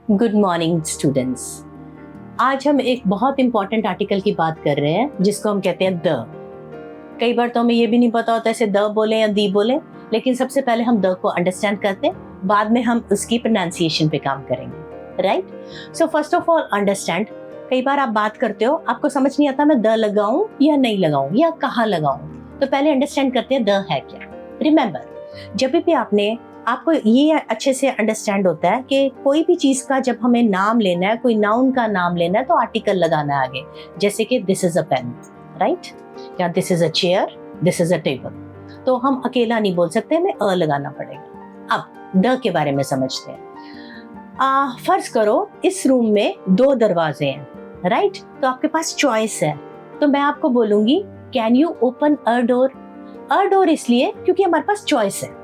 Good morning students. आज हम एक बहुत इंपॉर्टेंट आर्टिकल की बात कर रहे हैं जिसको हम कहते हैं द। कई बार तो हमें ये भी नहीं पता होता है द बोले या दी बोले, लेकिन सबसे पहले हम द को अंडरस्टैंड करते हैं, बाद में हम उसकी प्रोनाउंसिएशन पे काम करेंगे, right. So first of all understand. कई बार आप बात करते हो, आपको समझ नहीं आता मैं द लगाऊं या नहीं लगाऊं या कहाँ लगाऊं, तो पहले अंडरस्टैंड करते हैं द है क्या। रिमेंबर, जब भी आपको ये अच्छे से अंडरस्टैंड होता है कि कोई भी चीज का जब हमें नाम लेना है, कोई नाउन का नाम लेना है, तो आर्टिकल लगाना है आगे। जैसे कि this is a pen, right, या this is a chair, this is a table. तो हम अकेला नहीं बोल सकते, हमें अ लगाना पड़ेगा। अब द के बारे में समझते हैं। फर्ज करो इस रूम में 2 दरवाजे हैं, राइट, तो आपके पास चॉइस है, तो मैं आपको बोलूंगी can you open a door. A door इसलिए क्योंकि हमारे पास चॉइस है।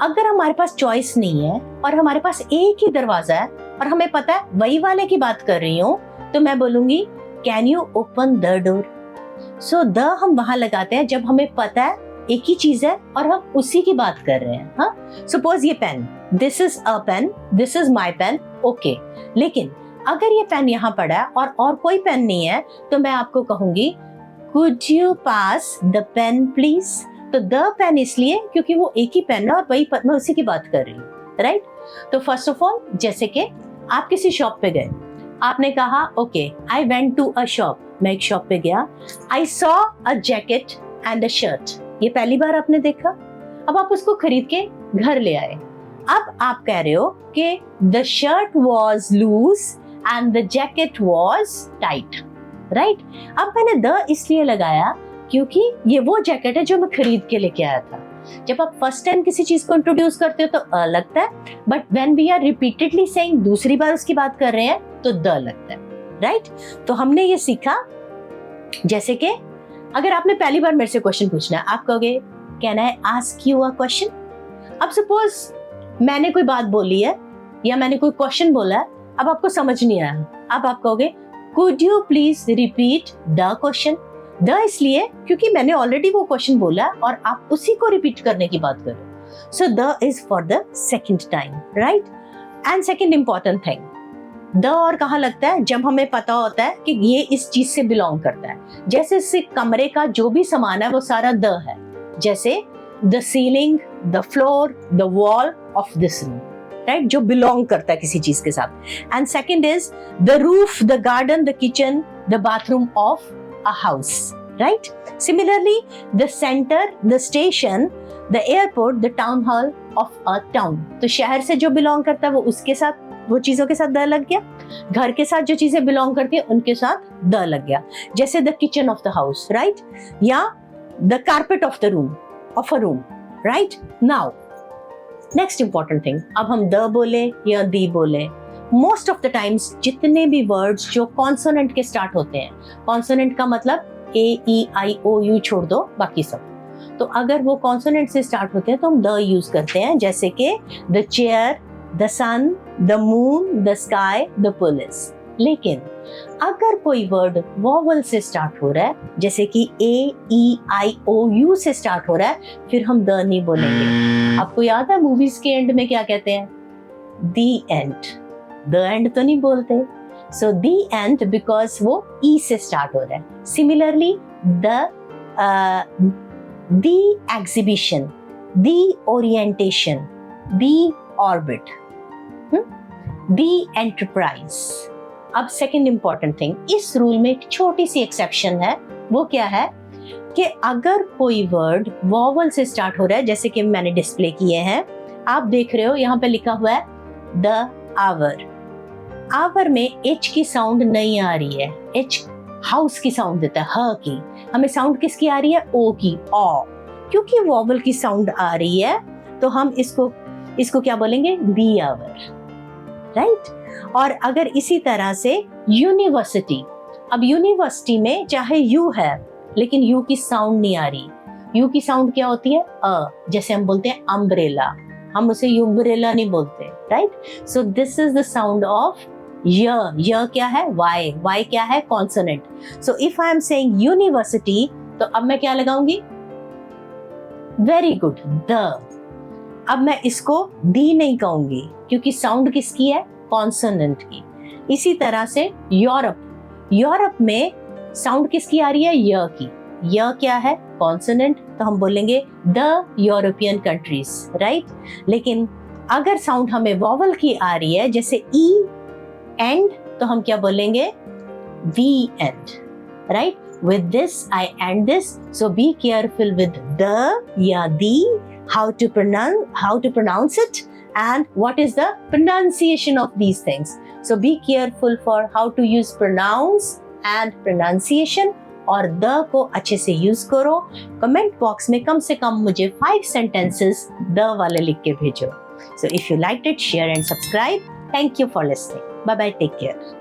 अगर हमारे पास चॉइस नहीं है और हमारे पास एक ही दरवाजा है और हमें पता है वही वाले की बात कर रही हूँ, तो मैं बोलूंगी can you open the door. So the हम वहां लगाते हैं जब हमें पता है एक ही चीज है और हम उसी की बात कर रहे हैं। हाँ, सपोज ये pen, this is a pen, this is my pen, okay. लेकिन अगर ये पेन यहाँ पड़ा है और कोई पेन नहीं है, तो मैं आपको कहूंगी could you pass the pen please. तो द पेन इसलिए क्योंकि वो एक ही पेन है और वही मैं उसी की बात कर रही हूँ, राइट। तो फर्स्ट ऑफ ऑल, जैसे कि आप किसी शॉप पे गए, आपने कहा okay I went to a shop, मैं एक शॉप पे गया, I saw a jacket and a shirt. ये पहली बार आपने देखा, अब आप उसको खरीद के घर ले आए। अब आप कह रहे हो कि the shirt was loose and the jacket was tight, right. अब मैंने द इसलिए लगाया क्योंकि ये वो जैकेट है जो मैं खरीद के लेके आया था। जब आप फर्स्ट टाइम किसी चीज को इंट्रोड्यूस करते हो तो अ लगता है, but when we are repeatedly saying, दूसरी बार उसकी बात कर रहे हैं, तो द लगता है, राइट। तो हमने ये सीखा। जैसे कि अगर आपने पहली बार मेरे से क्वेश्चन पूछना है, आप कहोगे can I ask you a question. अब सपोज मैंने कोई बात बोली है या मैंने कोई क्वेश्चन बोला है, अब आपको समझ नहीं आया, अब आप कहोगे could you please repeat the question. The इसलिए क्योंकि मैंने ऑलरेडी वो क्वेश्चन बोला और आप उसी को रिपीट करने की बात कर रहे हो। So the is for the second time, right. And second important thing, the और कहाँ लगता है जब हमें पता होता है कि ये इस चीज से बिलोंग करता है। जैसे इस कमरे का जो भी सामान है वो सारा द है। जैसे the ceiling, the floor, the wall of this room, right, जो बिलोंग करता है किसी चीज के साथ। And second is the roof, the garden, the kitchen, the bathroom of a house, right? Similarly, the center, the station, the airport, the town hall of a town. तो शहर से जो बिलोंग करता है वो उसके साथ, वो चीजों के साथ द लग गया। घर के साथ जो चीजें बिलोंग करती है उनके साथ द लग गया। जैसे the kitchen of the house, right, या the carpet of the room, of a room, right. Now next important thing, अब हम द बोले या दी बोले, मोस्ट ऑफ द टाइम्स जितने भी वर्ड्स जो कॉन्सोनेंट के स्टार्ट होते हैं, कॉन्सोनेंट का मतलब ए ई आई ओ यू छोड़ दो बाकी सब, तो अगर वो कॉन्सोनेंट से स्टार्ट होते हैं तो हम द यूज करते हैं। जैसे कि the chair, the sun, the moon, the sky, the police. लेकिन अगर कोई वर्ड वॉवल से स्टार्ट हो रहा है, जैसे कि ए ई आई ओ यू से स्टार्ट हो रहा है, फिर हम द नहीं बोलेंगे। आपको याद है मूवीज के एंड में क्या कहते हैं? The end. द एंड तो नहीं बोलते। सो द एंड बिकॉज वो ई से स्टार्ट हो रहा है। Similarly the exhibition, the orientation, the orbit, the enterprise. अब सेकंड इंपॉर्टेंट थिंग, इस रूल में एक छोटी सी एक्सेप्शन है। वो क्या है कि अगर कोई वर्ड वॉवल से स्टार्ट हो रहा है, जैसे कि मैंने डिस्प्ले किए हैं, आप देख रहे हो यहाँ पे लिखा हुआ है द आवर। आवर में एच की साउंड नहीं आ रही है, एच हाउस की साउंड देता है, ह की। हमें साउंड किसकी आ रही है? ओ की, ऑ। क्योंकि वॉवल की साउंड आ रही है तो हम इसको क्या बोलेंगे? दी आवर, राइट। और अगर इसी तरह से यूनिवर्सिटी, अब यूनिवर्सिटी में चाहे यू है लेकिन यू की साउंड नहीं आ रही। यू की साउंड क्या होती है? अ। जैसे हम बोलते हैं अम्ब्रेला, हम उसे यूम्ब्रेला नहीं बोलते, right. So this is the sound of य क्या है? वाई। वाई क्या है? Consonant. So if I am saying university, तो अब मैं क्या लगाऊंगी? Very good, the. अब मैं इसको दी नहीं कहूंगी क्योंकि साउंड किसकी है? कॉन्सोनेंट की। इसी तरह से यूरोप में साउंड किसकी आ रही है? य की। य क्या है? कॉन्सोनेंट, तो हम बोलेंगे द यूरोपियन कंट्रीज, राइट। लेकिन अगर साउंड हमें वॉवल की आ रही है, जैसे ई एंड, तो हम क्या बोलेंगे? We end, right. With this, I end this. So be careful with the या the, how to pronounce it, and what is the pronunciation of these things. So be careful for how to use pronounce and pronunciation. और the को अच्छे से use करो। Comment box में कम से कम मुझे 5 sentences the वाले लिख के भेजो। So if you liked it, share and subscribe. Thank you for listening. Bye bye. Take care.